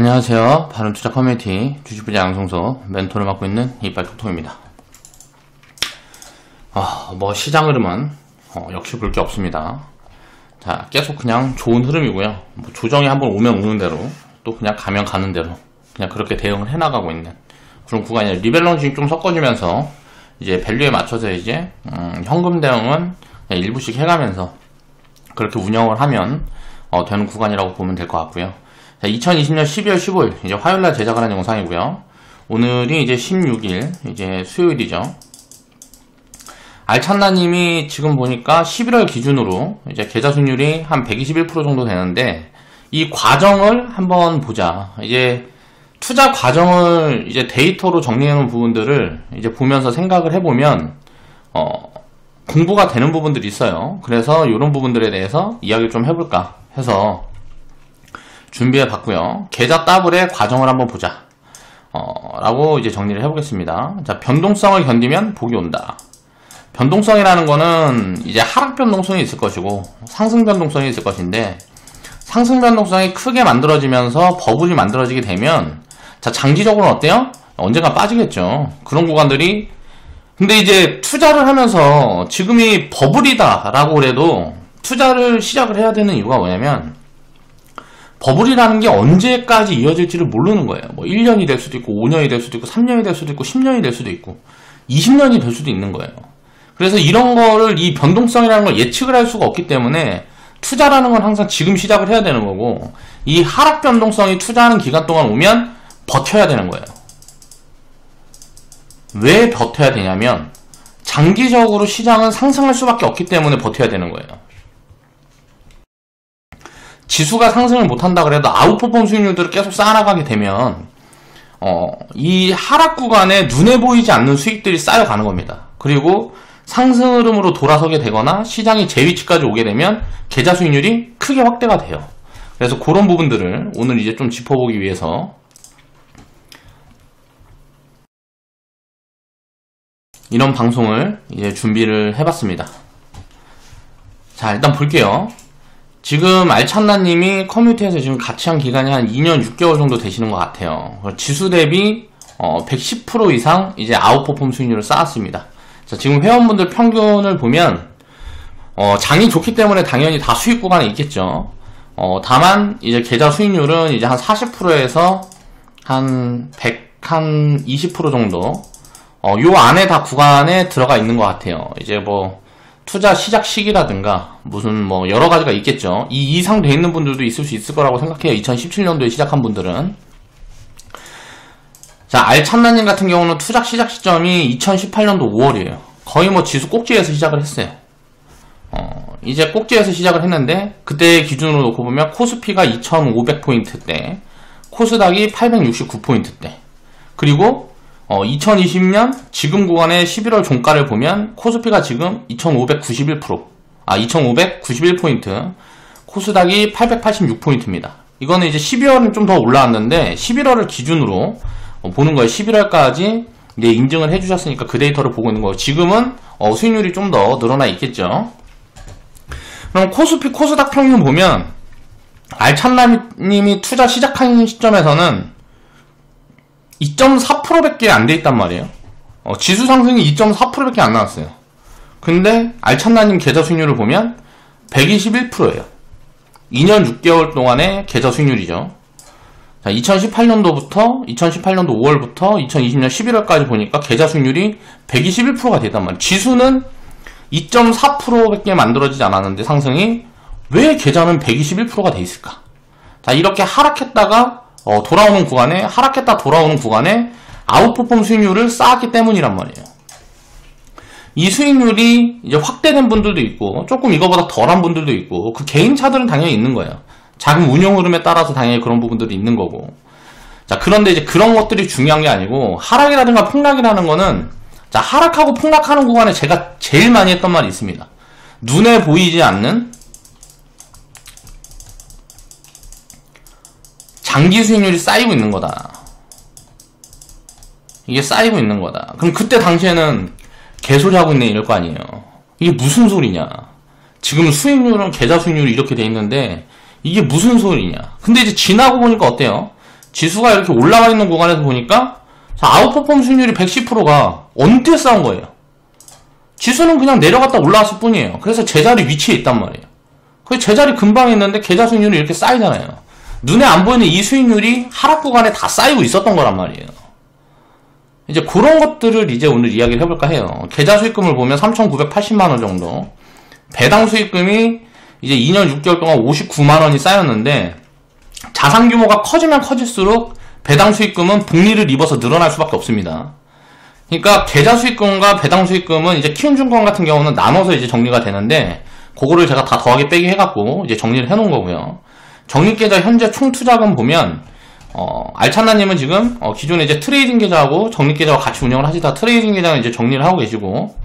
안녕하세요. 바른투자 커뮤니티 주식부자 양성소 멘토를 맡고 있는 이빨톡톡입니다. 시장 흐름은 역시 볼 게 없습니다. 자, 계속 그냥 좋은 흐름이고요. 조정이 한번 오면 오는 대로, 또 그냥 가면 가는 대로 그냥 그렇게 대응을 해나가고 있는 그런 구간이에요. 리밸런싱 좀 섞어주면서 이제 밸류에 맞춰서 이제 현금 대응은 그냥 일부씩 해가면서 그렇게 운영을 하면 되는 구간이라고 보면 될 것 같고요. 자, 2020년 12월 15일 이제 화요일날 제작을 한 영상이고요. 오늘이 이제 16일 이제 수요일이죠. 알찬나님이 지금 보니까 11월 기준으로 이제 계좌 수익률이 한 121% 정도 되는데, 이 과정을 한번 보자. 이제 투자 과정을 이제 데이터로 정리해 놓은 부분들을 이제 보면서 생각을 해보면 공부가 되는 부분들이 있어요. 그래서 이런 부분들에 대해서 이야기를 좀 해볼까 해서 준비해 봤고요. 계좌 더블의 과정을 한번 보자 라고 이제 정리를 해보겠습니다. 자, 변동성을 견디면 복이 온다. 변동성이라는 거는 이제 하락 변동성이 있을 것이고 상승 변동성이 있을 것인데, 상승 변동성이 크게 만들어지면서 버블이 만들어지게 되면, 자, 장기적으로는 어때요? 언젠가 빠지겠죠. 그런 구간들이. 근데 이제 투자를 하면서 지금이 버블이다 라고 그래도 투자를 시작을 해야 되는 이유가 뭐냐면, 버블이라는 게 언제까지 이어질지를 모르는 거예요. 1년이 될 수도 있고 5년이 될 수도 있고 3년이 될 수도 있고 10년이 될 수도 있고 20년이 될 수도 있는 거예요. 그래서 이런 거를, 이 변동성이라는 걸 예측을 할 수가 없기 때문에 투자라는 건 항상 지금 시작을 해야 되는 거고, 이 하락 변동성이 투자하는 기간 동안 오면 버텨야 되는 거예요. 왜 버텨야 되냐면, 장기적으로 시장은 상승할 수밖에 없기 때문에 버텨야 되는 거예요. 지수가 상승을 못한다 그래도 아웃퍼폼 수익률들을 계속 쌓아나가게 되면 이 하락 구간에 눈에 보이지 않는 수익들이 쌓여가는 겁니다. 그리고 상승 흐름으로 돌아서게 되거나 시장이 제 위치까지 오게 되면 계좌 수익률이 크게 확대가 돼요. 그래서 그런 부분들을 오늘 이제 좀 짚어보기 위해서 이런 방송을 이제 준비를 해봤습니다. 자, 일단 볼게요. 지금 알찬나님이 커뮤니티에서 지금 같이 한 기간이 한 2년 6개월 정도 되시는 것 같아요. 지수 대비 110% 이상 이제 아웃퍼폼 수익률을 쌓았습니다. 자, 지금 회원분들 평균을 보면 장이 좋기 때문에 당연히 다 수익 구간에 있겠죠. 다만 이제 계좌 수익률은 이제 한 40%에서 한 120% 정도 요 안에 다 구간에 들어가 있는 것 같아요. 이제 투자 시작 시기라든가 무슨 여러 가지가 있겠죠. 이 이상 돼 있는 분들도 있을 수 있을 거라고 생각해요. 2017년도에 시작한 분들은. 자, 알찬나님 같은 경우는 투자 시작 시점이 2018년도 5월이에요. 거의 지수 꼭지에서 시작을 했어요. 이제 꼭지에서 시작을 했는데, 그때 기준으로 놓고 보면 코스피가 2500포인트대, 코스닥이 869포인트대, 그리고 2020년 지금 구간의 11월 종가를 보면 코스피가 지금 2591포인트, 코스닥이 886포인트입니다. 이거는 이제 12월은 좀 더 올라왔는데 11월을 기준으로 보는 거예요. 11월까지 이제 인증을 해주셨으니까 그 데이터를 보고 있는 거예요. 지금은 수익률이 좀 더 늘어나 있겠죠. 그럼 코스피, 코스닥 평균 보면 알찬나님이 투자 시작한 시점에서는 2.4%밖에 안 돼 있단 말이에요. 지수 상승이 2.4%밖에 안 나왔어요. 근데 알찬나님 계좌 수익률을 보면 121%예요. 2년 6개월 동안의 계좌 수익률이죠. 자, 2018년도 5월부터 2020년 11월까지 보니까 계좌 수익률이 121%가 됐단 말이에요. 지수는 2.4%밖에 만들어지지 않았는데 상승이 왜 계좌는 121%가 돼 있을까? 자, 이렇게 하락했다가 돌아오는 구간에, 하락했다 돌아오는 구간에 아웃퍼폼 수익률을 쌓았기 때문이란 말이에요. 이 수익률이 이제 확대된 분들도 있고 조금 이거보다 덜한 분들도 있고, 그 개인 차들은 당연히 있는 거예요. 자금 운용 흐름에 따라서 당연히 그런 부분들이 있는 거고. 자, 그런데 이제 그런 것들이 중요한 게 아니고, 하락이라든가 폭락이라는 거는, 자, 하락하고 폭락하는 구간에 제가 제일 많이 했던 말이 있습니다. 눈에 보이지 않는 장기 수익률이 쌓이고 있는 거다. 이게 쌓이고 있는 거다. 그럼 그때 당시에는 개소리 하고 있네 이럴 거 아니에요. 이게 무슨 소리냐. 지금 수익률은 계좌 수익률이 이렇게 돼 있는데 이게 무슨 소리냐. 근데 이제 지나고 보니까 어때요? 지수가 이렇게 올라와 있는 구간에서 보니까 자, 아웃퍼폼 수익률이 110%가 어느 때 싸운 거예요. 지수는 그냥 내려갔다 올라왔을 뿐이에요. 그래서 제자리 위치에 있단 말이에요. 그 제자리 근방에 있는데 계좌 수익률이 이렇게 쌓이잖아요. 눈에 안 보이는 이 수익률이 하락 구간에 다 쌓이고 있었던 거란 말이에요. 이제 그런 것들을 이제 오늘 이야기를 해볼까 해요. 계좌 수익금을 보면 3,980만원 정도, 배당 수익금이 이제 2년 6개월 동안 59만원이 쌓였는데, 자산 규모가 커지면 커질수록 배당 수익금은 복리를 입어서 늘어날 수밖에 없습니다. 그러니까 계좌 수익금과 배당 수익금은 이제 키움증권 같은 경우는 나눠서 이제 정리가 되는데, 그거를 제가 다 더하기 빼기 해갖고 이제 정리를 해놓은 거고요. 적립계좌 현재 총 투자금 보면 알찬나님은 지금 기존에 이제 트레이딩 계좌하고 적립계좌와 같이 운영을 하시다 트레이딩 계좌는 이제 정리를 하고 계시고,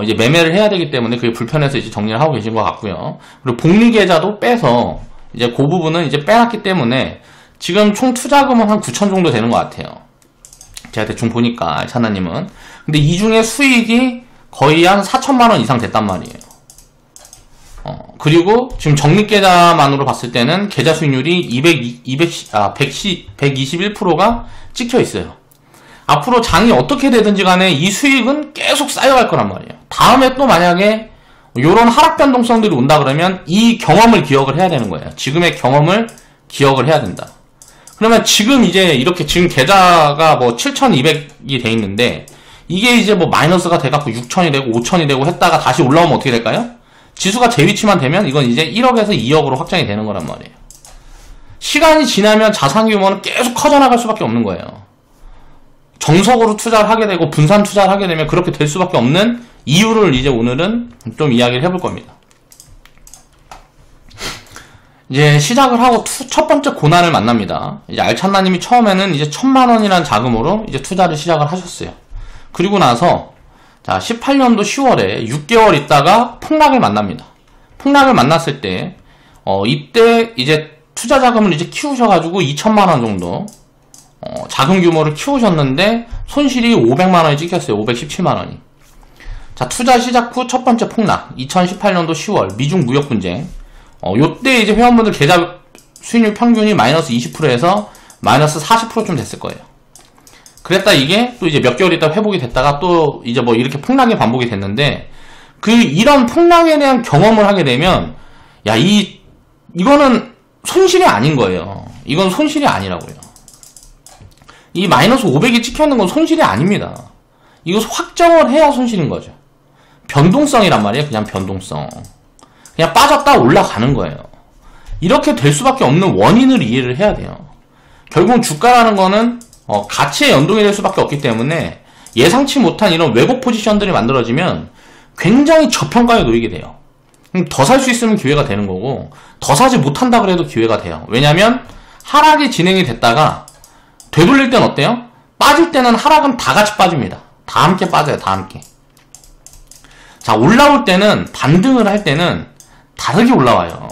이제 매매를 해야 되기 때문에 그게 불편해서 이제 정리를 하고 계신 것 같고요. 그리고 복리 계좌도 빼서 이제 그 부분은 이제 빼놨기 때문에 지금 총 투자금은 한 9천 정도 되는 것 같아요. 제가 대충 보니까 알찬나님은. 근데 이 중에 수익이 거의 한 4천만원 이상 됐단 말이에요. 그리고 지금 적립계좌만으로 봤을 때는 계좌 수익률이 121%가 찍혀 있어요. 앞으로 장이 어떻게 되든지 간에 이 수익은 계속 쌓여갈 거란 말이에요. 다음에 또 만약에 이런 하락 변동성들이 온다 그러면 이 경험을 기억을 해야 되는 거예요. 지금의 경험을 기억을 해야 된다. 그러면 지금 이제 이렇게 지금 계좌가 뭐 7,200이 돼 있는데, 이게 이제 뭐 마이너스가 돼갖고 6,000이 되고 5,000이 되고 했다가 다시 올라오면 어떻게 될까요? 지수가 제 위치만 되면 이건 이제 1억에서 2억으로 확장이 되는 거란 말이에요. 시간이 지나면 자산 규모는 계속 커져나갈 수밖에 없는 거예요. 정석으로 투자를 하게 되고 분산 투자를 하게 되면 그렇게 될 수밖에 없는 이유를 이제 오늘은 좀 이야기를 해볼 겁니다. 이제 시작을 하고 첫 번째 고난을 만납니다. 이제 알찬나님이 처음에는 이제 1,000만원이라는 자금으로 이제 투자를 시작을 하셨어요. 그리고 나서 자, 18년도 10월에 6개월 있다가 폭락을 만납니다. 폭락을 만났을 때, 이때 이제 투자 자금을 이제 키우셔가지고 2천만원 정도, 자금 규모를 키우셨는데, 손실이 500만원이 찍혔어요. 517만원이. 자, 투자 시작 후 첫 번째 폭락. 2018년도 10월, 미중 무역 분쟁. 요때 이제 회원분들 계좌 수익률 평균이 마이너스 20%에서 마이너스 40%쯤 됐을 거예요. 그랬다 이게 또 이제 몇 개월 있다 회복이 됐다가 또 이제 뭐 이렇게 폭락이 반복이 됐는데, 이런 폭락에 대한 경험을 하게 되면 야, 이거는 손실이 아닌 거예요. 이건 손실이 아니라고요. 이 마이너스 500이 찍혀있는 건 손실이 아닙니다. 이거 확정을 해야 손실인 거죠. 변동성이란 말이에요. 그냥 변동성. 그냥 빠졌다 올라가는 거예요. 이렇게 될 수밖에 없는 원인을 이해를 해야 돼요. 결국 주가라는 거는 가치에 연동이 될 수밖에 없기 때문에 예상치 못한 이런 왜곡 포지션들이 만들어지면 굉장히 저평가에 놓이게 돼요. 더 살 수 있으면 기회가 되는 거고, 더 사지 못한다 그래도 기회가 돼요. 왜냐면 하락이 진행이 됐다가 되돌릴 땐 어때요? 빠질 때는 하락은 다 같이 빠집니다. 다 함께 빠져요. 다 함께. 자, 올라올 때는, 반등을 할 때는 다르게 올라와요.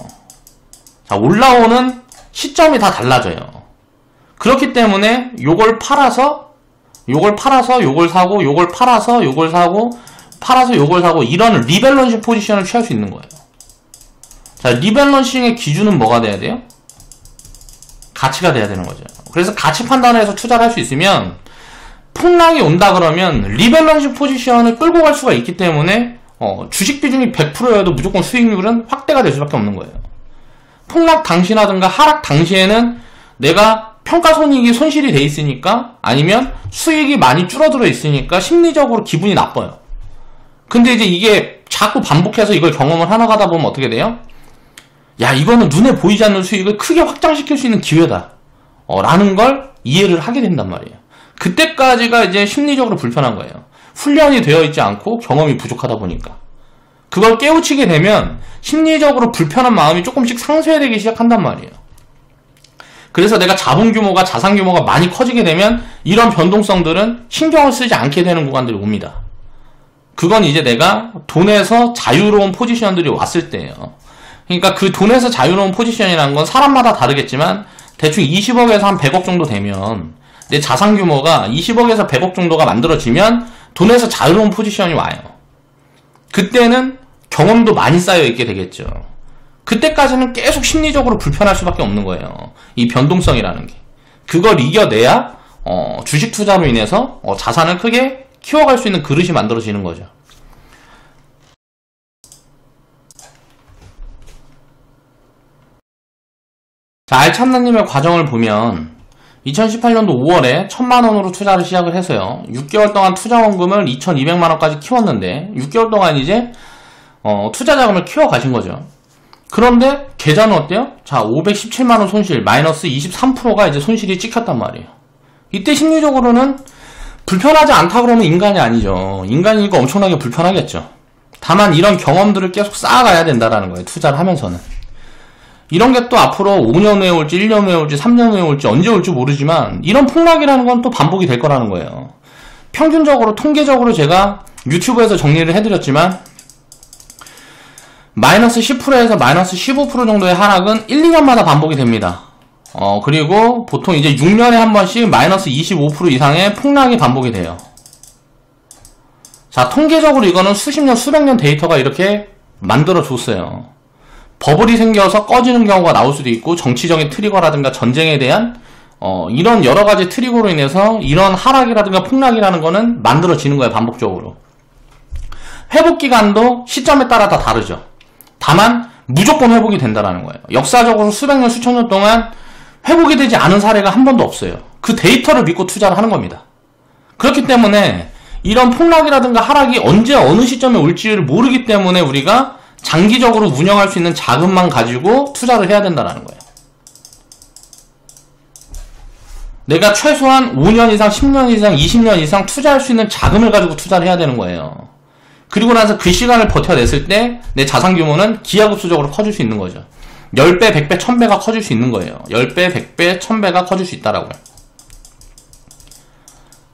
자, 올라오는 시점이 다 달라져요. 그렇기 때문에 요걸 팔아서 요걸 사고, 요걸 팔아서 요걸 사고, 팔아서 요걸 사고, 이런 리밸런싱 포지션을 취할 수 있는 거예요. 자, 리밸런싱의 기준은 뭐가 돼야 돼요? 가치가 돼야 되는 거죠. 그래서 가치 판단을 해서 투자를 할 수 있으면 폭락이 온다 그러면 리밸런싱 포지션을 끌고 갈 수가 있기 때문에 주식 비중이 100%여도 무조건 수익률은 확대가 될 수밖에 없는 거예요. 폭락 당시라든가 하락 당시에는 내가 평가손익이 손실이 돼 있으니까, 아니면 수익이 많이 줄어들어 있으니까 심리적으로 기분이 나빠요. 근데 이제 이게 자꾸 반복해서 이걸 경험을 하나가다 보면 어떻게 돼요? 야, 이거는 눈에 보이지 않는 수익을 크게 확장시킬 수 있는 기회다 라는 걸 이해를 하게 된단 말이에요. 그때까지가 이제 심리적으로 불편한 거예요. 훈련이 되어 있지 않고 경험이 부족하다 보니까. 그걸 깨우치게 되면 심리적으로 불편한 마음이 조금씩 상쇄되기 시작한단 말이에요. 그래서 내가 자본 규모가, 자산 규모가 많이 커지게 되면 이런 변동성들은 신경을 쓰지 않게 되는 구간들이 옵니다. 그건 이제 내가 돈에서 자유로운 포지션들이 왔을 때예요. 그러니까 그 돈에서 자유로운 포지션이라는 건 사람마다 다르겠지만 대충 20억에서 한 100억 정도 되면, 내 자산 규모가 20억에서 100억 정도가 만들어지면 돈에서 자유로운 포지션이 와요. 그때는 경험도 많이 쌓여 있게 되겠죠. 그때까지는 계속 심리적으로 불편할 수밖에 없는 거예요. 이 변동성이라는 게. 그걸 이겨내야 주식 투자로 인해서 자산을 크게 키워갈 수 있는 그릇이 만들어지는 거죠. 자, 알찬나님의 과정을 보면 2018년도 5월에 1000만원으로 투자를 시작을 해서요, 6개월 동안 투자원금을 2200만원까지 키웠는데 6개월 동안 이제 투자자금을 키워가신 거죠. 그런데 계좌는 어때요? 자, 517만원 손실, 마이너스 23%가 이제 손실이 찍혔단 말이에요. 이때 심리적으로는 불편하지 않다 그러면 인간이 아니죠. 인간이니까 엄청나게 불편하겠죠. 다만 이런 경험들을 계속 쌓아가야 된다라는 거예요, 투자를 하면서는. 이런 게 또 앞으로 5년 후에 올지 1년 후에 올지 3년 후에 올지 언제 올지 모르지만 이런 폭락이라는 건 또 반복이 될 거라는 거예요. 평균적으로 통계적으로 제가 유튜브에서 정리를 해드렸지만 마이너스 10%에서 마이너스 15% 정도의 하락은 1, 2년마다 반복이 됩니다. 그리고 보통 이제 6년에 한 번씩 마이너스 25% 이상의 폭락이 반복이 돼요. 자, 통계적으로 이거는 수십 년, 수백 년 데이터가 이렇게 만들어줬어요. 버블이 생겨서 꺼지는 경우가 나올 수도 있고, 정치적인 트리거라든가 전쟁에 대한 이런 여러가지 트리거로 인해서 이런 하락이라든가 폭락이라는 거는 만들어지는 거예요, 반복적으로. 회복기간도 시점에 따라 다 다르죠. 다만 무조건 회복이 된다는 거예요. 역사적으로 수백 년, 수천 년 동안 회복이 되지 않은 사례가 한 번도 없어요. 그 데이터를 믿고 투자를 하는 겁니다. 그렇기 때문에 이런 폭락이라든가 하락이 언제 어느 시점에 올지를 모르기 때문에 우리가 장기적으로 운영할 수 있는 자금만 가지고 투자를 해야 된다는 거예요. 내가 최소한 5년 이상, 10년 이상, 20년 이상 투자할 수 있는 자금을 가지고 투자를 해야 되는 거예요. 그리고 나서 그 시간을 버텨냈을 때 내 자산 규모는 기하급수적으로 커질 수 있는 거죠. 10배, 100배, 1000배가 커질 수 있는 거예요. 10배, 100배, 1000배가 커질 수 있다라고요.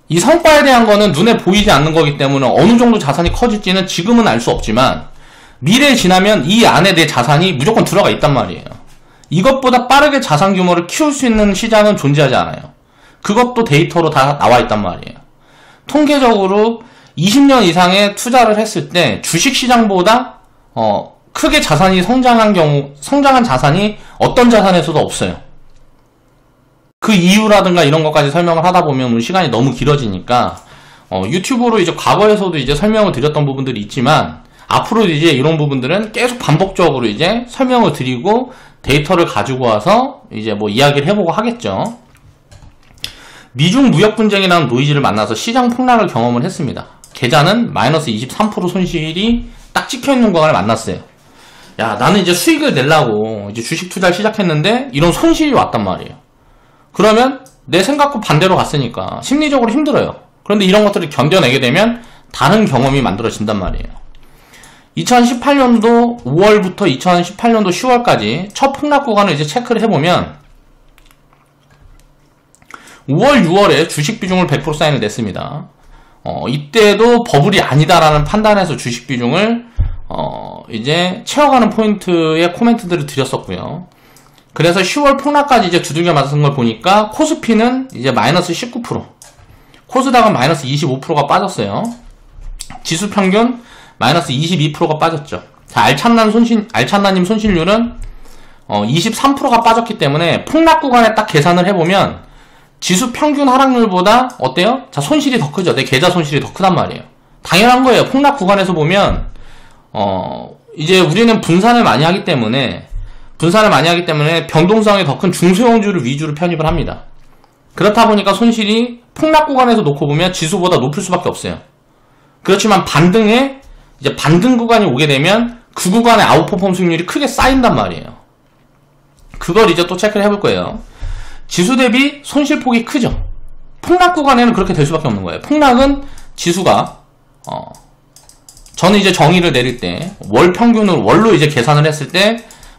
이 성과에 대한 거는 눈에 보이지 않는 거기 때문에 어느 정도 자산이 커질지는 지금은 알 수 없지만 미래에 지나면 이 안에 내 자산이 무조건 들어가 있단 말이에요. 이것보다 빠르게 자산 규모를 키울 수 있는 시장은 존재하지 않아요. 그것도 데이터로 다 나와 있단 말이에요. 통계적으로 20년 이상의 투자를 했을 때 주식시장보다 크게 자산이 성장한 자산이 어떤 자산에서도 없어요. 그 이유라든가 이런 것까지 설명을 하다 보면 시간이 너무 길어지니까 유튜브로 이제 과거에서도 이제 설명을 드렸던 부분들이 있지만 앞으로 이제 이런 부분들은 계속 반복적으로 이제 설명을 드리고 데이터를 가지고 와서 이제 뭐 이야기를 해보고 하겠죠. 미중 무역 분쟁이라는 노이즈를 만나서 시장 폭락을 경험을 했습니다. 계좌는 마이너스 23% 손실이 딱 찍혀있는 구간을 만났어요. 야, 나는 이제 수익을 내려고 이제 주식 투자를 시작했는데 이런 손실이 왔단 말이에요. 그러면 내 생각과 반대로 갔으니까 심리적으로 힘들어요. 그런데 이런 것들을 견뎌내게 되면 다른 경험이 만들어진단 말이에요. 2018년도 5월부터 2018년도 10월까지 첫 폭락 구간을 이제 체크를 해보면 5월, 6월에 주식 비중을 100% 사인을 냈습니다. 이때도 버블이 아니다라는 판단에서 주식 비중을 이제 채워가는 포인트의 코멘트들을 드렸었고요. 그래서 10월 폭락까지 이제 두들겨 맞은 걸 보니까 코스피는 이제 마이너스 19%, 코스닥은 마이너스 25%가 빠졌어요. 지수 평균 마이너스 22%가 빠졌죠. 자, 알찬나님 손실률은 23%가 빠졌기 때문에 폭락 구간에 딱 계산을 해보면 지수 평균 하락률보다 어때요? 자, 손실이 더 크죠. 내 계좌 손실이 더 크단 말이에요. 당연한 거예요. 폭락 구간에서 보면 이제 우리는 분산을 많이 하기 때문에 변동성이 더 큰 중소형주를 위주로 편입을 합니다. 그렇다 보니까 손실이 폭락 구간에서 놓고 보면 지수보다 높을 수밖에 없어요. 그렇지만 이제 반등 구간이 오게 되면 그 구간의 아웃퍼폼 수익률이 크게 쌓인단 말이에요. 그걸 이제 또 체크를 해볼 거예요. 지수 대비 손실폭이 크죠. 폭락 구간에는 그렇게 될 수밖에 없는 거예요. 폭락은 지수가 저는 이제 정의를 내릴 때 월 평균으로 월로 이제 계산을 했을 때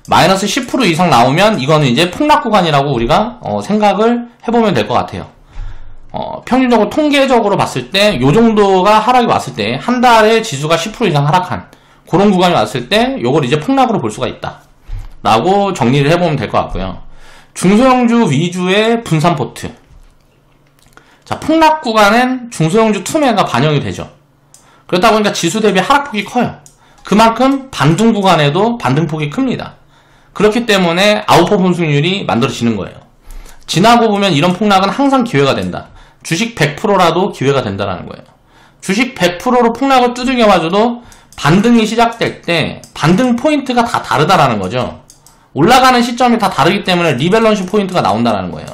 마이너스 10% 이상 나오면 이거는 이제 폭락 구간이라고 우리가 생각을 해보면 될 것 같아요. 평균적으로 통계적으로 봤을 때 요 정도가 하락이 왔을 때 한 달에 지수가 10% 이상 하락한 그런 구간이 왔을 때 요걸 이제 폭락으로 볼 수가 있다 라고 정리를 해보면 될 것 같고요. 중소형주 위주의 분산 포트. 자, 폭락 구간엔 중소형주 투매가 반영이 되죠. 그렇다 보니까 지수 대비 하락폭이 커요. 그만큼 반등 구간에도 반등폭이 큽니다. 그렇기 때문에 아웃퍼폼 수익률이 만들어지는 거예요. 지나고 보면 이런 폭락은 항상 기회가 된다. 주식 100%라도 기회가 된다라는 거예요. 주식 100%로 폭락을 두들겨 맞아도 반등이 시작될 때 반등 포인트가 다 다르다라는 거죠. 올라가는 시점이 다 다르기 때문에 리밸런싱 포인트가 나온다라는 거예요.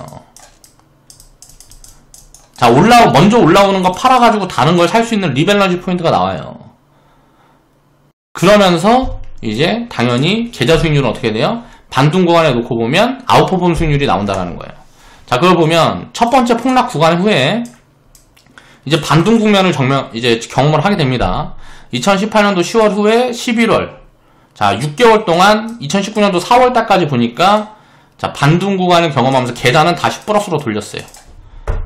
자, 먼저 올라오는 거 팔아가지고 다른 걸 살 수 있는 리밸런싱 포인트가 나와요. 그러면서 이제 당연히 계좌 수익률은 어떻게 돼요? 반등 구간에 놓고 보면 아웃퍼폼 수익률이 나온다라는 거예요. 자, 그걸 보면 첫 번째 폭락 구간 후에 이제 반등 국면을 이제 경험을 하게 됩니다. 2018년도 10월 후에 11월. 자, 6개월 동안 2019년도 4월 달까지 보니까 자, 반등 구간을 경험하면서 계좌는 다시 플러스로 돌렸어요.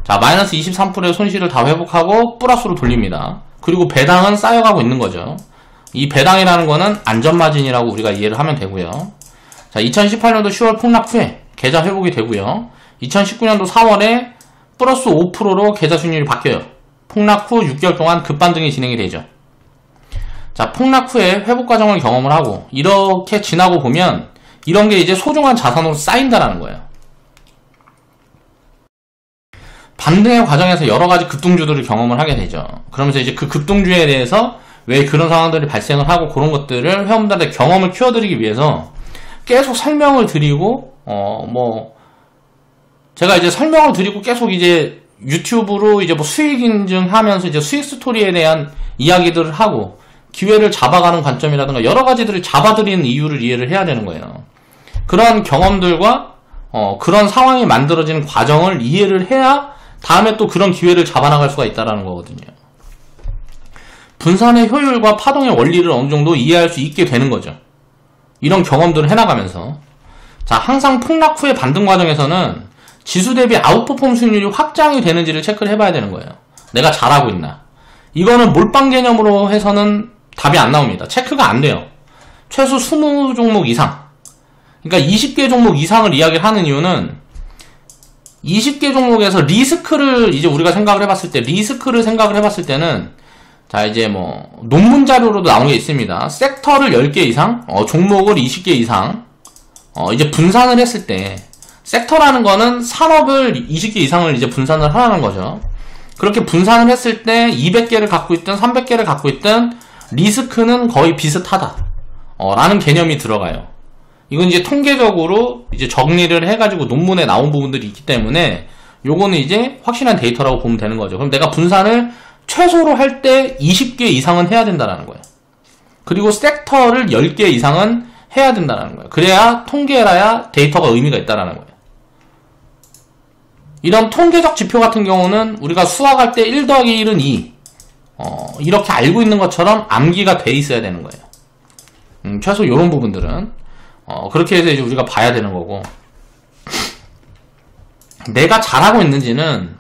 자, 마이너스 23%의 손실을 다 회복하고 플러스로 돌립니다. 그리고 배당은 쌓여가고 있는 거죠. 이 배당이라는 거는 안전마진이라고 우리가 이해를 하면 되고요. 자, 2018년도 10월 폭락 후에 계좌 회복이 되고요. 2019년도 4월에 플러스 5%로 계좌 수익률이 바뀌어요. 폭락 후 6개월 동안 급반등이 진행이 되죠. 자, 폭락 후에 회복 과정을 경험을 하고 이렇게 지나고 보면 이런 게 이제 소중한 자산으로 쌓인다라는 거예요. 반등의 과정에서 여러 가지 급등주들을 경험을 하게 되죠. 그러면서 이제 그 급등주에 대해서 왜 그런 상황들이 발생을 하고 그런 것들을 회원분들한테 경험을 키워드리기 위해서 계속 설명을 드리고 제가 이제 설명을 드리고 계속 이제 유튜브로 이제 뭐 수익 인증하면서 이제 수익 스토리에 대한 이야기들을 하고 기회를 잡아가는 관점이라든가 여러 가지들을 잡아드리는 이유를 이해를 해야 되는 거예요. 그런 경험들과 그런 상황이 만들어지는 과정을 이해를 해야 다음에 또 그런 기회를 잡아나갈 수가 있다는 거거든요. 분산의 효율과 파동의 원리를 어느 정도 이해할 수 있게 되는 거죠. 이런 경험들을 해나가면서. 자, 항상 폭락 후의 반등 과정에서는 지수 대비 아웃퍼폼 수익률이 확장이 되는지를 체크를 해봐야 되는 거예요. 내가 잘하고 있나. 이거는 몰빵 개념으로 해서는 답이 안 나옵니다. 체크가 안 돼요. 최소 20종목 이상. 그러니까 20개 종목 이상을 이야기를 하는 이유는 20개 종목에서 리스크를 이제 우리가 생각을 해봤을 때, 리스크를 생각을 해봤을 때는 자, 이제 뭐 논문 자료로도 나온 게 있습니다. 섹터를 10개 이상, 종목을 20개 이상 이제 분산을 했을 때 섹터라는 거는 산업을 20개 이상을 이제 분산을 하라는 거죠. 그렇게 분산을 했을 때 200개를 갖고 있든 300개를 갖고 있든 리스크는 거의 비슷하다 라는 개념이 들어가요. 이건 이제 통계적으로 이제 정리를 해가지고 논문에 나온 부분들이 있기 때문에 요거는 이제 확실한 데이터라고 보면 되는 거죠. 그럼 내가 분산을 최소로 할 때 20개 이상은 해야 된다는 거예요. 그리고 섹터를 10개 이상은 해야 된다는 거예요. 그래야 통계라야 데이터가 의미가 있다는 거예요. 이런 통계적 지표 같은 경우는 우리가 수학할 때 1 더하기 1은 2 이렇게 알고 있는 것처럼 암기가 돼 있어야 되는 거예요. 최소 이런 부분들은 그렇게 해서 이제 우리가 봐야 되는 거고, 내가 잘하고 있는지는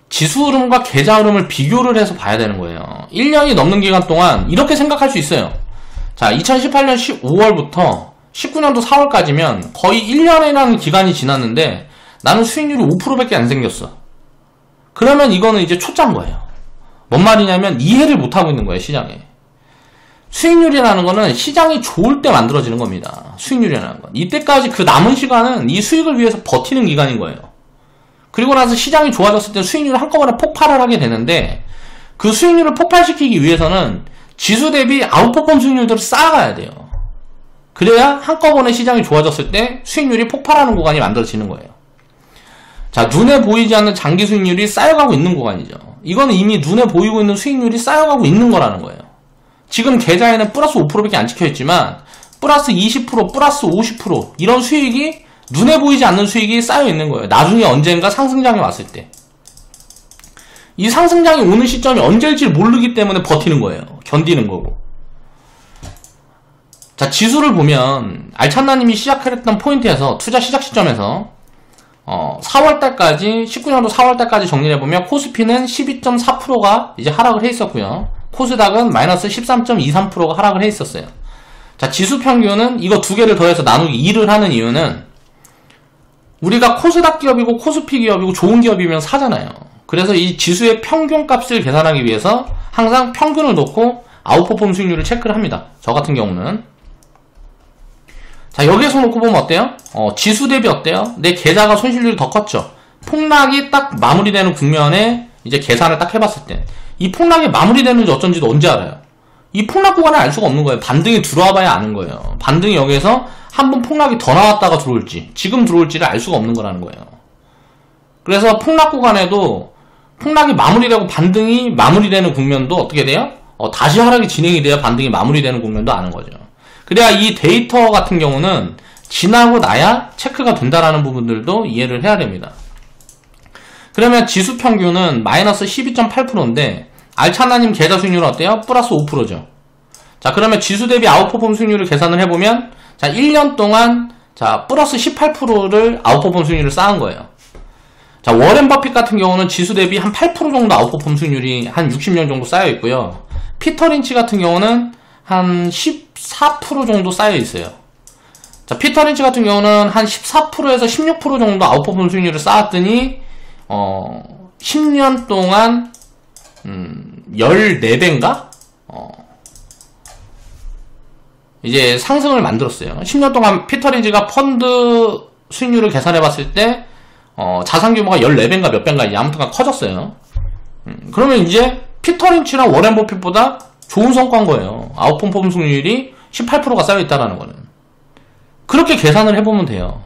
지수 흐름과 계좌 흐름을 비교를 해서 봐야 되는 거예요. 1년이 넘는 기간 동안 이렇게 생각할 수 있어요. 자, 2018년 15월부터 19년도 4월까지면 거의 1년이라는 기간이 지났는데 나는 수익률이 5%밖에 안 생겼어. 그러면 이거는 이제 초짜인 거예요. 뭔 말이냐면 이해를 못하고 있는 거예요, 시장에. 수익률이라는 거는 시장이 좋을 때 만들어지는 겁니다. 수익률이라는 건. 이때까지 그 남은 시간은 이 수익을 위해서 버티는 기간인 거예요. 그리고 나서 시장이 좋아졌을 때 수익률이 한꺼번에 폭발을 하게 되는데, 그 수익률을 폭발시키기 위해서는 지수 대비 아웃퍼폼 수익률들을 쌓아가야 돼요. 그래야 한꺼번에 시장이 좋아졌을 때 수익률이 폭발하는 구간이 만들어지는 거예요. 자, 눈에 보이지 않는 장기 수익률이 쌓여가고 있는 구간이죠. 이거는 이미 눈에 보이고 있는 수익률이 쌓여가고 있는 거라는 거예요. 지금 계좌에는 플러스 5%밖에 안 찍혀있지만 플러스 20%, 플러스 50% 이런 수익이 눈에 보이지 않는 수익이 쌓여 있는 거예요. 나중에 언젠가 상승장이 왔을 때. 이 상승장이 오는 시점이 언제일지 모르기 때문에 버티는 거예요. 견디는 거고. 자, 지수를 보면 알찬나님이 시작했던 포인트에서, 투자 시작 시점에서 4월달까지, 19년도 4월달까지 정리를 해보면 코스피는 12.4%가 이제 하락을 해 있었고요. 코스닥은 마이너스 13.23%가 하락을 해 있었어요. 자, 지수 평균은 이거 두 개를 더해서 나누기 2를 하는 이유는 우리가 코스닥 기업이고 코스피 기업이고 좋은 기업이면 사잖아요. 그래서 이 지수의 평균 값을 계산하기 위해서 항상 평균을 놓고 아웃퍼폼 수익률을 체크를 합니다. 저 같은 경우는. 자, 여기에서 놓고 보면 어때요? 지수 대비 어때요? 내 계좌가 손실률이 더 컸죠. 폭락이 딱 마무리되는 국면에 이제 계산을 딱 해봤을 때 이 폭락이 마무리되는지 어쩐지도 언제 알아요? 이 폭락 구간을 알 수가 없는 거예요. 반등이 들어와 봐야 아는 거예요. 반등이 여기에서 한번 폭락이 더 나왔다가 들어올지 지금 들어올지를 알 수가 없는 거라는 거예요. 그래서 폭락 구간에도 폭락이 마무리되고 반등이 마무리되는 국면도 어떻게 돼요? 다시 하락이 진행이 돼야 반등이 마무리되는 국면도 아는 거죠. 그래야 이 데이터 같은 경우는 지나고 나야 체크가 된다라는 부분들도 이해를 해야 됩니다. 그러면 지수 평균은 마이너스 12.8%인데 알차나님 계좌 수익률은 어때요? 플러스 5%죠. 자, 그러면 지수 대비 아웃퍼폼 수익률을 계산을 해보면 자, 1년 동안 자, 플러스 18%를 아웃퍼폼 수익률을 쌓은 거예요. 자, 워렌 버핏 같은 경우는 지수 대비 한 8% 정도 아웃퍼폼 수익률이 한 60년 정도 쌓여 있고요. 피터 린치 같은 경우는 한 14% 정도 쌓여 있어요. 자, 피터 린치 같은 경우는 한 14%에서 16% 정도 아웃퍼폼 수익률을 쌓았더니 10년 동안 14배인가? 이제 상승을 만들었어요. 10년 동안 피터 린치가 펀드 수익률을 계산해 봤을 때 자산 규모가 14배인가 몇 배인가 아무튼간 커졌어요. 그러면 이제 피터 린치랑 워렌 버핏보다 좋은 성과인 거예요. 아웃퍼폼 수익률이 18%가 쌓여 있다는 거는. 그렇게 계산을 해보면 돼요.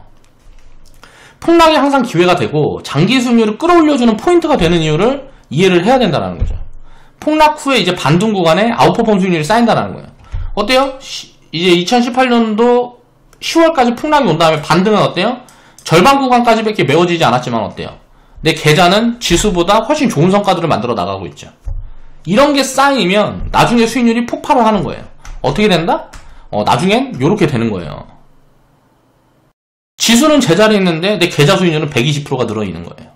폭락이 항상 기회가 되고 장기 수익률을 끌어올려주는 포인트가 되는 이유를 이해를 해야 된다는 거죠. 폭락 후에 이제 반등 구간에 아웃퍼폼 수익률이 쌓인다는 거예요. 어때요? 이제 2018년도 10월까지 폭락이 온 다음에 반등은 어때요? 절반 구간까지밖에 메워지지 않았지만 어때요? 내 계좌는 지수보다 훨씬 좋은 성과들을 만들어 나가고 있죠. 이런 게 쌓이면 나중에 수익률이 폭발을 하는 거예요. 어떻게 된다? 나중엔 이렇게 되는 거예요. 지수는 제자리에 있는데 내 계좌 수익률은 120%가 늘어있는 거예요.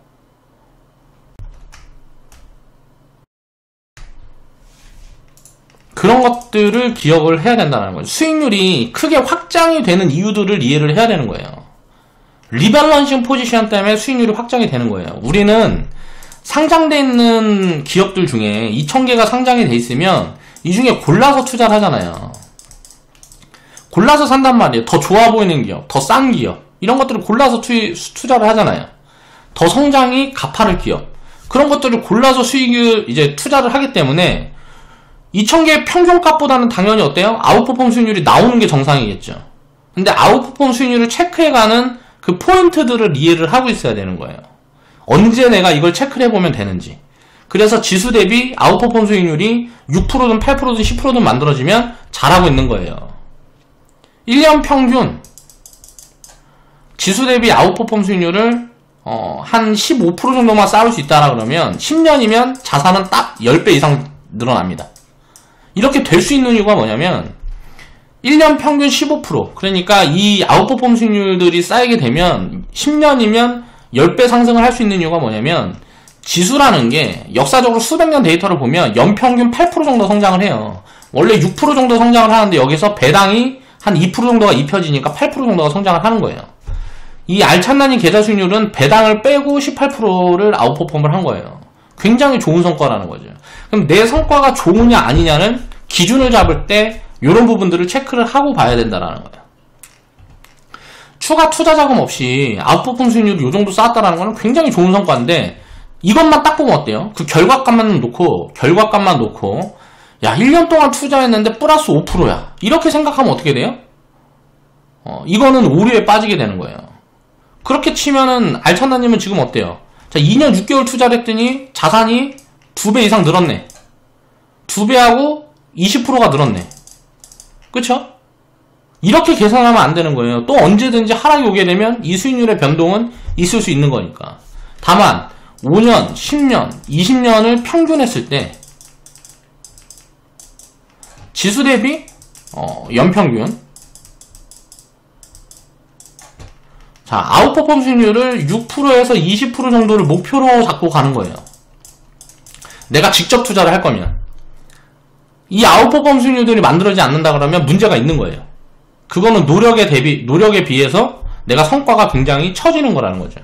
그런 것들을 기억을 해야 된다는 거죠. 수익률이 크게 확장이 되는 이유들을 이해를 해야 되는 거예요. 리밸런싱 포지션 때문에 수익률이 확장이 되는 거예요. 우리는 상장돼 있는 기업들 중에 2,000개가 상장이 돼 있으면 이 중에 골라서 투자를 하잖아요. 골라서 산단 말이에요. 더 좋아 보이는 기업, 더 싼 기업 이런 것들을 골라서 투자를 하잖아요. 더 성장이 가파를 기업 그런 것들을 골라서 수익을 이제 투자를 하기 때문에 2,000개의 평균값보다는 당연히 어때요? 아웃퍼폼 수익률이 나오는 게 정상이겠죠. 근데 아웃퍼폼 수익률을 체크해가는 그 포인트들을 이해를 하고 있어야 되는 거예요. 언제 내가 이걸 체크를 해보면 되는지. 그래서 지수 대비 아웃퍼폼 수익률이 6%든 8%든 10%든 만들어지면 잘하고 있는 거예요. 1년 평균 지수 대비 아웃퍼폼 수익률을 한 15% 정도만 쌓을 수 있다라 그러면 10년이면 자산은 딱 10배 이상 늘어납니다. 이렇게 될 수 있는 이유가 뭐냐면 1년 평균 15% 그러니까 이 아웃퍼폼 수익률들이 쌓이게 되면 10년이면 10배 상승을 할 수 있는 이유가 뭐냐면 지수라는 게 역사적으로 수백 년 데이터를 보면 연평균 8% 정도 성장을 해요. 원래 6% 정도 성장을 하는데 여기서 배당이 한 2% 정도가 입혀지니까 8% 정도가 성장을 하는 거예요. 이 알찬나님 계좌 수익률은 배당을 빼고 18%를 아웃퍼폼을 한 거예요. 굉장히 좋은 성과라는 거죠. 그럼 내 성과가 좋으냐 아니냐는 기준을 잡을 때 이런 부분들을 체크를 하고 봐야 된다는 거예요. 추가 투자 자금 없이 아웃퍼폼 수익률을 이 정도 쌓았다는 거는 굉장히 좋은 성과인데 이것만 딱 보면 어때요? 그 결과값만 놓고 야 1년 동안 투자했는데 플러스 5%야 이렇게 생각하면 어떻게 돼요? 이거는 오류에 빠지게 되는 거예요. 그렇게 치면은 알찬나님은 지금 어때요? 자 2년 6개월 투자를 했더니 자산이 2배 이상 늘었네. 2배하고 20%가 늘었네. 그쵸? 이렇게 계산하면 안 되는 거예요. 또 언제든지 하락이 오게 되면 이 수익률의 변동은 있을 수 있는 거니까. 다만 5년, 10년, 20년을 평균했을 때 지수 대비 연평균 자 아웃퍼폼 수익률을 6%에서 20% 정도를 목표로 잡고 가는 거예요. 내가 직접 투자를 할 거면 이 아웃퍼폼 수익률들이 만들어지지 않는다 그러면 문제가 있는 거예요. 그거는 노력에 비해서 내가 성과가 굉장히 처지는 거라는 거죠.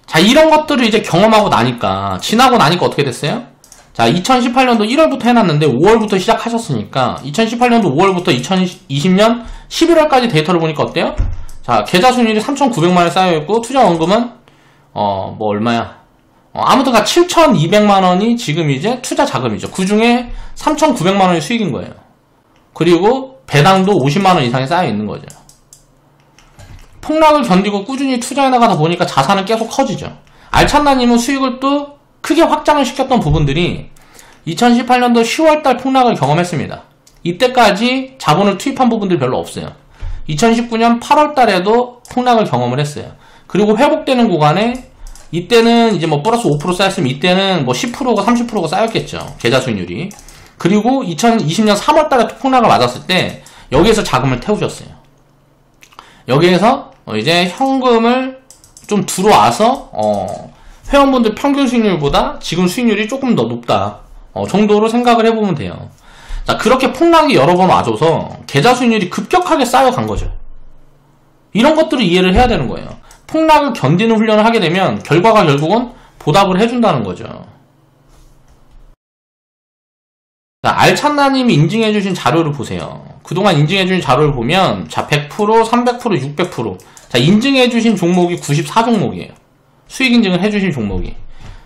자 이런 것들을 이제 경험하고 나니까 지나고 나니까 어떻게 됐어요? 자, 2018년도 1월부터 해놨는데 5월부터 시작하셨으니까 2018년도 5월부터 2020년 11월까지 데이터를 보니까 어때요? 자, 계좌 수익률이 3,900만원이 쌓여있고 투자 원금은 뭐 얼마야? 아무튼가 7,200만원이 지금 이제 투자 자금이죠. 그 중에 3,900만원이 수익인 거예요. 그리고 배당도 50만원 이상이 쌓여있는 거죠. 폭락을 견디고 꾸준히 투자해 나가다 보니까 자산은 계속 커지죠. 알찬나님은 수익을 또 크게 확장을 시켰던 부분들이 2018년도 10월달 폭락을 경험했습니다. 이때까지 자본을 투입한 부분들 별로 없어요. 2019년 8월달에도 폭락을 경험을 했어요. 그리고 회복되는 구간에 이때는 이제 뭐 플러스 5% 쌓였으면 이때는 뭐 10%가 30%가 쌓였겠죠. 계좌 수익률이. 그리고 2020년 3월달에 또 폭락을 맞았을 때 여기에서 자금을 태우셨어요. 여기에서 이제 현금을 좀 들어와서 회원분들 평균 수익률보다 지금 수익률이 조금 더 높다 정도로 생각을 해보면 돼요. 자, 그렇게 폭락이 여러 번 와줘서 계좌 수익률이 급격하게 쌓여간 거죠. 이런 것들을 이해를 해야 되는 거예요. 폭락을 견디는 훈련을 하게 되면 결과가 결국은 보답을 해준다는 거죠. 자, 알찬나님이 인증해주신 자료를 보세요. 그동안 인증해주신 자료를 보면 자 100%, 300%, 600% 자, 인증해주신 종목이 94종목이에요. 수익 인증을 해주신 종목이.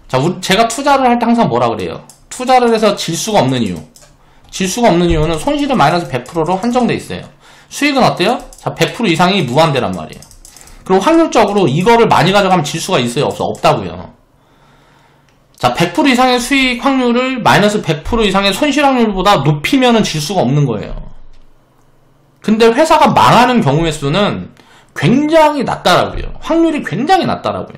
자, 제가 투자를 할 때 항상 뭐라 그래요? 투자를 해서 질 수가 없는 이유. 질 수가 없는 이유는 손실은 마이너스 100%로 한정돼 있어요. 수익은 어때요? 자, 100% 이상이 무한대란 말이에요. 그리고 확률적으로 이거를 많이 가져가면 질 수가 있어요? 없다고요. 자, 100% 이상의 수익 확률을 마이너스 100% 이상의 손실 확률보다 높이면은 질 수가 없는 거예요. 근데 회사가 망하는 경우의 수는 굉장히 낮다라고요. 확률이 굉장히 낮다라고요.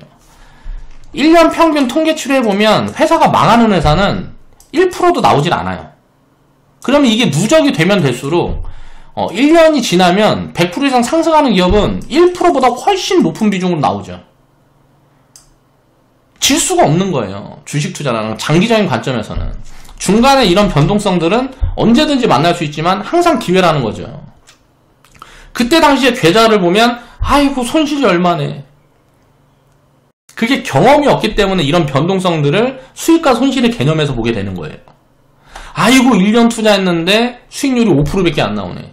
1년 평균 통계치로 해보면 회사가 망하는 회사는 1%도 나오질 않아요. 그러면 이게 누적이 되면 될수록 1년이 지나면 100% 이상 상승하는 기업은 1%보다 훨씬 높은 비중으로 나오죠. 질 수가 없는 거예요. 주식 투자라는 장기적인 관점에서는. 중간에 이런 변동성들은 언제든지 만날 수 있지만 항상 기회라는 거죠. 그때 당시에 계좌를 보면 아이고 손실이 얼마네. 그게 경험이 없기 때문에 이런 변동성들을 수익과 손실의 개념에서 보게 되는 거예요. 아이고 1년 투자했는데 수익률이 5%밖에 안 나오네.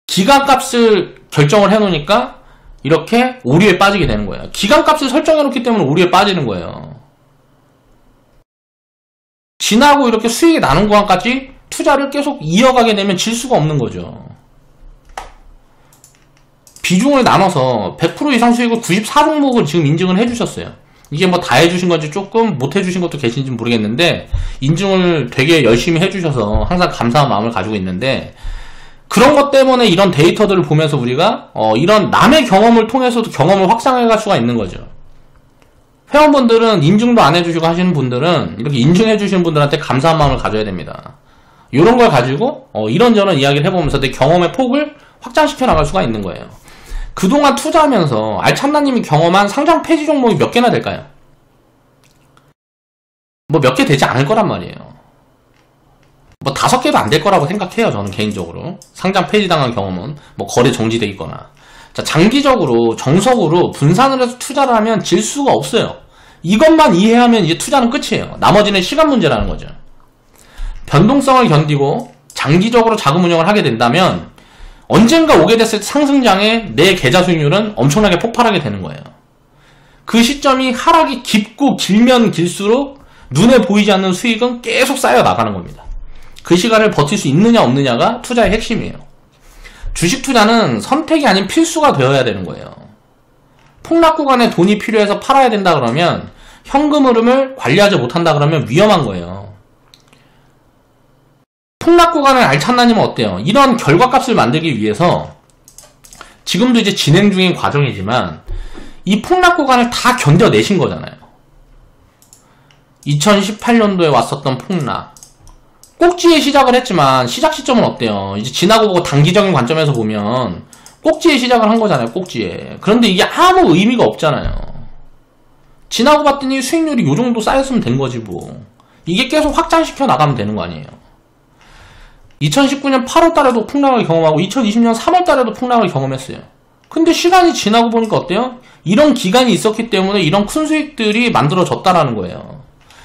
기간값을 결정을 해놓으니까 이렇게 오류에 빠지게 되는 거예요. 기간값을 설정해놓기 때문에 오류에 빠지는 거예요. 지나고 이렇게 수익이 나는 구간까지 투자를 계속 이어가게 되면 질 수가 없는 거죠. 비중을 나눠서 100% 이상 수익을 94종목을 지금 인증을 해주셨어요. 이게 뭐 다 해주신 건지 조금 못 해주신 것도 계신지 모르겠는데 인증을 되게 열심히 해주셔서 항상 감사한 마음을 가지고 있는데 그런 것 때문에 이런 데이터들을 보면서 우리가 이런 남의 경험을 통해서도 경험을 확장해갈 수가 있는 거죠. 회원분들은 인증도 안 해주시고 하시는 분들은 이렇게 인증해 주시는 분들한테 감사한 마음을 가져야 됩니다. 이런 걸 가지고 이런저런 이야기를 해보면서 내 경험의 폭을 확장시켜 나갈 수가 있는 거예요. 그동안 투자하면서 알찬나님이 경험한 상장 폐지 종목이 몇 개나 될까요? 뭐 몇 개 되지 않을 거란 말이에요. 뭐 5개도 안 될 거라고 생각해요. 저는 개인적으로. 상장 폐지당한 경험은 뭐 거래 정지돼 있거나. 자, 장기적으로 정석으로 분산을 해서 투자를 하면 질 수가 없어요. 이것만 이해하면 이제 투자는 끝이에요. 나머지는 시간 문제라는 거죠. 변동성을 견디고 장기적으로 자금 운영을 하게 된다면 언젠가 오게 됐을 때 상승장에 내 계좌 수익률은 엄청나게 폭발하게 되는 거예요. 그 시점이 하락이 깊고 길면 길수록 눈에 보이지 않는 수익은 계속 쌓여 나가는 겁니다. 그 시간을 버틸 수 있느냐 없느냐가 투자의 핵심이에요. 주식 투자는 선택이 아닌 필수가 되어야 되는 거예요. 폭락 구간에 돈이 필요해서 팔아야 된다 그러면 현금 흐름을 관리하지 못한다 그러면 위험한 거예요. 폭락 구간을 알찬나님은 어때요? 이런 결과값을 만들기 위해서 지금도 이제 진행 중인 과정이지만 이 폭락 구간을 다 견뎌내신 거잖아요. 2018년도에 왔었던 폭락 꼭지에 시작을 했지만 시작 시점은 어때요? 이제 지나고 보고 단기적인 관점에서 보면 꼭지에 시작을 한 거잖아요. 꼭지에. 그런데 이게 아무 의미가 없잖아요. 지나고 봤더니 수익률이 요 정도 쌓였으면 된 거지 뭐. 이게 계속 확장시켜 나가면 되는 거 아니에요. 2019년 8월 달에도 폭락을 경험하고 2020년 3월 달에도 폭락을 경험했어요. 근데 시간이 지나고 보니까 어때요? 이런 기간이 있었기 때문에 이런 큰 수익들이 만들어졌다라는 거예요.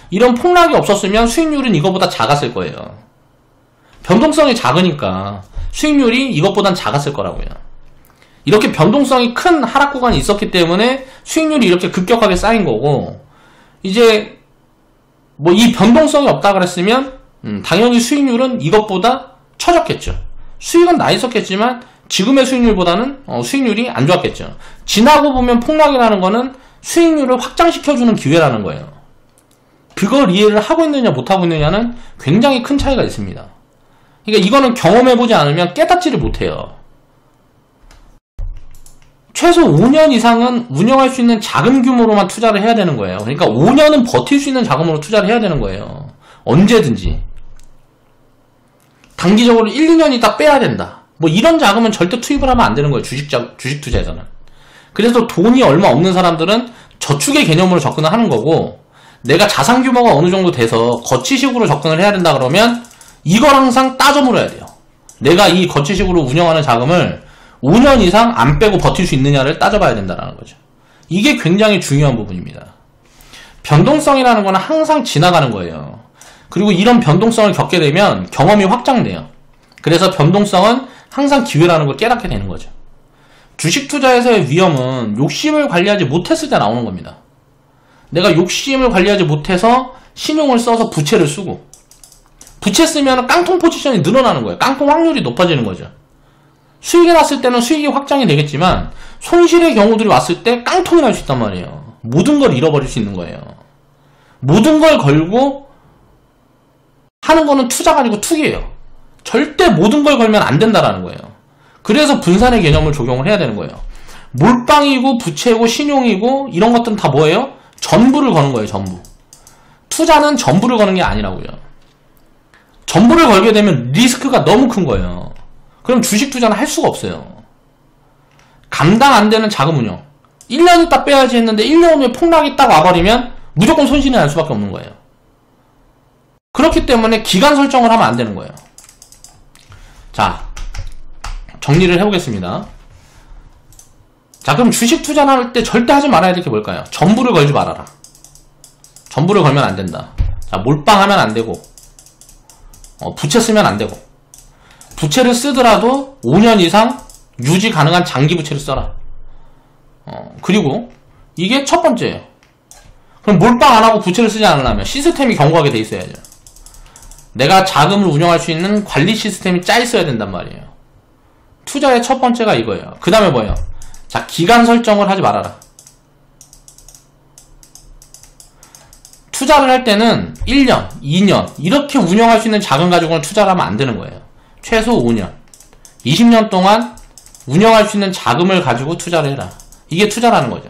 이런 폭락이 없었으면 수익률은 이거보다 작았을 거예요. 변동성이 작으니까 수익률이 이것보단 작았을 거라고요. 이렇게 변동성이 큰 하락 구간이 있었기 때문에 수익률이 이렇게 급격하게 쌓인 거고, 이제 뭐 이 변동성이 없다 그랬으면 당연히 수익률은 이것보다 처졌겠죠. 수익은 나 있었겠지만 지금의 수익률보다는 수익률이 안 좋았겠죠. 지나고 보면 폭락이라는 거는 수익률을 확장시켜주는 기회라는 거예요. 그걸 이해를 하고 있느냐 못하고 있느냐는 굉장히 큰 차이가 있습니다. 그러니까 이거는 경험해보지 않으면 깨닫지를 못해요. 최소 5년 이상은 운영할 수 있는 작은 규모로만 투자를 해야 되는 거예요. 그러니까 5년은 버틸 수 있는 자금으로 투자를 해야 되는 거예요. 언제든지. 단기적으로 1, 2년 있다 빼야 된다. 뭐 이런 자금은 절대 투입을 하면 안 되는 거예요. 주식 투자에서는. 그래서 돈이 얼마 없는 사람들은 저축의 개념으로 접근을 하는 거고, 내가 자산 규모가 어느 정도 돼서 거치식으로 접근을 해야 된다 그러면 이걸 항상 따져 물어야 돼요. 내가 이 거치식으로 운영하는 자금을 5년 이상 안 빼고 버틸 수 있느냐를 따져봐야 된다는 거죠. 이게 굉장히 중요한 부분입니다. 변동성이라는 거는 항상 지나가는 거예요. 그리고 이런 변동성을 겪게 되면 경험이 확장돼요. 그래서 변동성은 항상 기회라는 걸 깨닫게 되는 거죠. 주식 투자에서의 위험은 욕심을 관리하지 못했을 때 나오는 겁니다. 내가 욕심을 관리하지 못해서 신용을 써서 부채를 쓰고, 부채 쓰면 깡통 포지션이 늘어나는 거예요. 깡통 확률이 높아지는 거죠. 수익이 났을 때는 수익이 확장이 되겠지만 손실의 경우들이 왔을 때 깡통이 날 수 있단 말이에요. 모든 걸 잃어버릴 수 있는 거예요. 모든 걸 걸고 하는 거는 투자가 아니고 투기예요. 절대 모든 걸 걸면 안 된다라는 거예요. 그래서 분산의 개념을 적용을 해야 되는 거예요. 몰빵이고 부채고 신용이고 이런 것들은 다 뭐예요? 전부를 거는 거예요. 전부. 투자는 전부를 거는 게 아니라고요. 전부를 걸게 되면 리스크가 너무 큰 거예요. 그럼 주식 투자는 할 수가 없어요. 감당 안 되는 자금 운용. 1년 있다 빼야지 했는데 1년 후에 폭락이 딱 와버리면 무조건 손실이 날 수밖에 없는 거예요. 그렇기 때문에 기간 설정을 하면 안 되는 거예요. 자, 정리를 해보겠습니다. 자, 그럼 주식 투자를 할 때 절대 하지 말아야 될 게 뭘까요? 전부를 걸지 말아라. 전부를 걸면 안 된다. 자, 몰빵하면 안 되고, 부채 쓰면 안 되고, 부채를 쓰더라도 5년 이상 유지 가능한 장기 부채를 써라. 그리고 이게 첫 번째예요. 그럼 몰빵 안 하고 부채를 쓰지 않으려면 시스템이 견고하게 돼 있어야죠. 내가 자금을 운영할 수 있는 관리 시스템이 짜 있어야 된단 말이에요. 투자의 첫 번째가 이거예요. 그 다음에 뭐예요? 자, 기간 설정을 하지 말아라. 투자를 할 때는 1년, 2년 이렇게 운영할 수 있는 자금 가지고는 투자를 하면 안 되는 거예요. 최소 5년, 20년 동안 운영할 수 있는 자금을 가지고 투자를 해라. 이게 투자라는 거죠.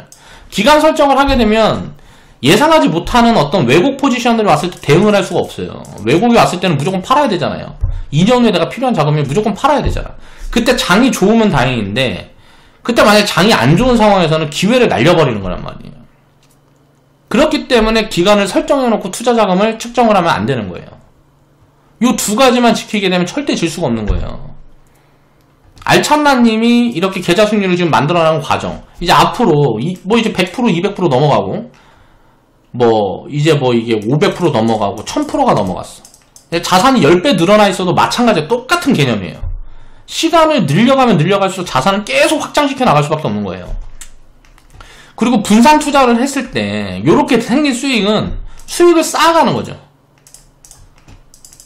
기간 설정을 하게 되면 예상하지 못하는 어떤 왜곡 포지션들이 왔을 때 대응을 할 수가 없어요. 왜곡이 왔을 때는 무조건 팔아야 되잖아요. 2년 후에 내가 필요한 자금이 무조건 팔아야 되잖아. 그때 장이 좋으면 다행인데, 그때 만약에 장이 안 좋은 상황에서는 기회를 날려버리는 거란 말이에요. 그렇기 때문에 기간을 설정해놓고 투자 자금을 측정을 하면 안 되는 거예요. 요 두 가지만 지키게 되면 절대 질 수가 없는 거예요. 알찬나님이 이렇게 계좌 수익률을 지금 만들어나가는 과정, 이제 앞으로 뭐 이제 100% 200% 넘어가고 이제 이게 500% 넘어가고 1000%가 넘어갔어. 자산이 10배 늘어나 있어도 마찬가지로 똑같은 개념이에요. 시간을 늘려가면 늘려갈수록 자산을 계속 확장시켜 나갈 수밖에 없는 거예요. 그리고 분산 투자를 했을 때 이렇게 생긴 수익을 쌓아가는 거죠.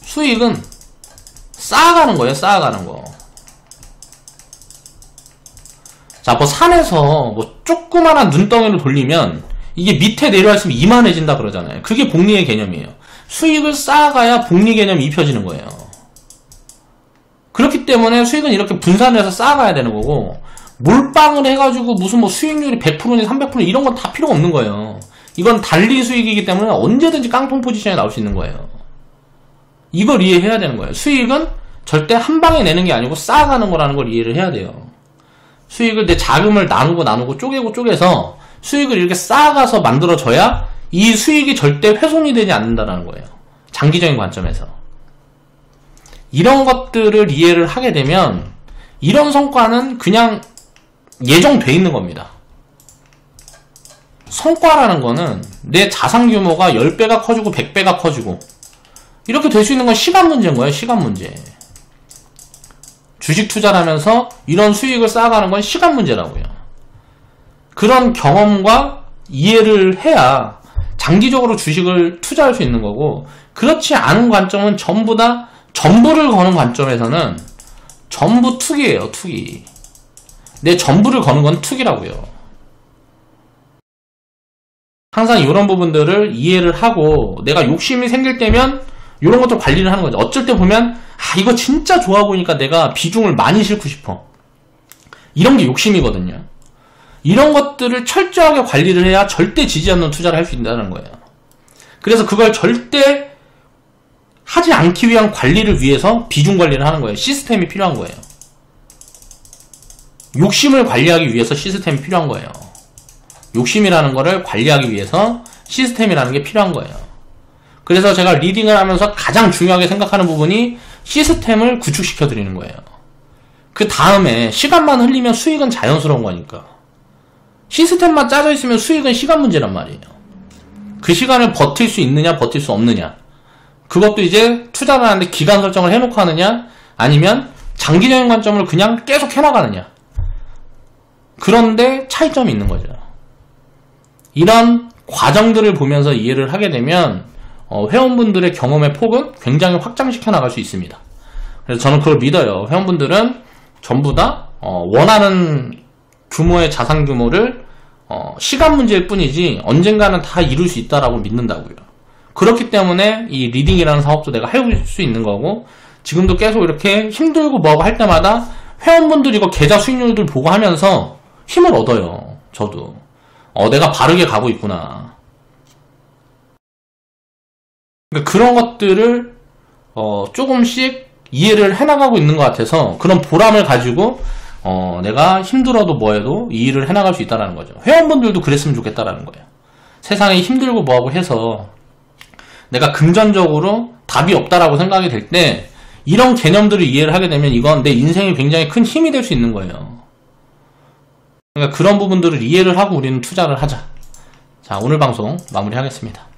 수익은 쌓아가는 거예요. 쌓아가는 거. 자, 산에서 조그만한 눈덩이를 돌리면 이게 밑에 내려왔으면 이만해진다 그러잖아요. 그게 복리의 개념이에요. 수익을 쌓아가야 복리 개념이 입혀지는 거예요. 그렇기 때문에 수익은 이렇게 분산을 해서 쌓아가야 되는 거고, 몰빵을 해가지고 무슨 수익률이 100%니 300% 이런 건 다 필요 없는 거예요. 이건 달리 수익이기 때문에 언제든지 깡통 포지션에 나올 수 있는 거예요. 이걸 이해해야 되는 거예요. 수익은 절대 한 방에 내는 게 아니고 쌓아가는 거라는 걸 이해를 해야 돼요. 수익을 내 자금을 나누고 쪼개서 수익을 이렇게 쌓아가서 만들어져야 이 수익이 절대 훼손이 되지 않는다는 거예요. 장기적인 관점에서. 이런 것들을 이해를 하게 되면 이런 성과는 그냥 예정돼 있는 겁니다. 성과라는 거는 내 자산 규모가 10배가 커지고 100배가 커지고 이렇게 될 수 있는 건 시간 문제인 거예요. 시간 문제. 주식 투자를 하면서 이런 수익을 쌓아가는 건 시간 문제라고요. 그런 경험과 이해를 해야 장기적으로 주식을 투자할 수 있는 거고, 그렇지 않은 관점은 전부 다 전부를 거는 관점에서는 전부 투기예요. 투기. 내 전부를 거는 건 투기라고요. 항상 이런 부분들을 이해를 하고 내가 욕심이 생길 때면 이런 것들 관리를 하는 거죠. 어쩔 때 보면 이거 진짜 좋아 보이니까 내가 비중을 많이 싣고 싶어. 이런 게 욕심이거든요. 이런 것들을 철저하게 관리를 해야 절대 지지 않는 투자를 할 수 있다는 거예요. 그래서 그걸 절대 하지 않기 위한 관리를 위해서 비중 관리를 하는 거예요. 시스템이 필요한 거예요. 욕심을 관리하기 위해서 시스템이 필요한 거예요. 욕심이라는 거를 관리하기 위해서 시스템이라는 게 필요한 거예요. 그래서 제가 리딩을 하면서 가장 중요하게 생각하는 부분이 시스템을 구축시켜 드리는 거예요. 그 다음에 시간만 흘리면 수익은 자연스러운 거니까. 시스템만 짜져 있으면 수익은 시간 문제란 말이에요. 그 시간을 버틸 수 있느냐 버틸 수 없느냐, 그것도 이제 투자를 하는데 기간 설정을 해놓고 하느냐, 아니면 장기적인 관점을 그냥 계속 해나가느냐, 그런데 차이점이 있는 거죠. 이런 과정들을 보면서 이해를 하게 되면 회원분들의 경험의 폭은 굉장히 확장시켜 나갈 수 있습니다. 그래서 저는 그걸 믿어요. 회원분들은 전부 다 원하는 규모의 자산 규모를 시간 문제일 뿐이지 언젠가는 다 이룰 수 있다라고 믿는다고요. 그렇기 때문에 이 리딩이라는 사업도 내가 할 수 있는 거고, 지금도 계속 이렇게 힘들고 뭐하고 할 때마다 회원분들 이거 계좌 수익률들 보고 하면서 힘을 얻어요. 저도 내가 바르게 가고 있구나. 그러니까 그런 것들을 조금씩 이해를 해나가고 있는 것 같아서 그런 보람을 가지고 내가 힘들어도 뭐해도 이 일을 해나갈 수 있다는 거죠. 회원분들도 그랬으면 좋겠다라는 거예요. 세상에 힘들고 뭐하고 해서 내가 금전적으로 답이 없다라고 생각이 될 때 이런 개념들을 이해를 하게 되면 이건 내 인생에 굉장히 큰 힘이 될 수 있는 거예요. 그러니까 그런 부분들을 이해를 하고 우리는 투자를 하자. 자, 오늘 방송 마무리하겠습니다.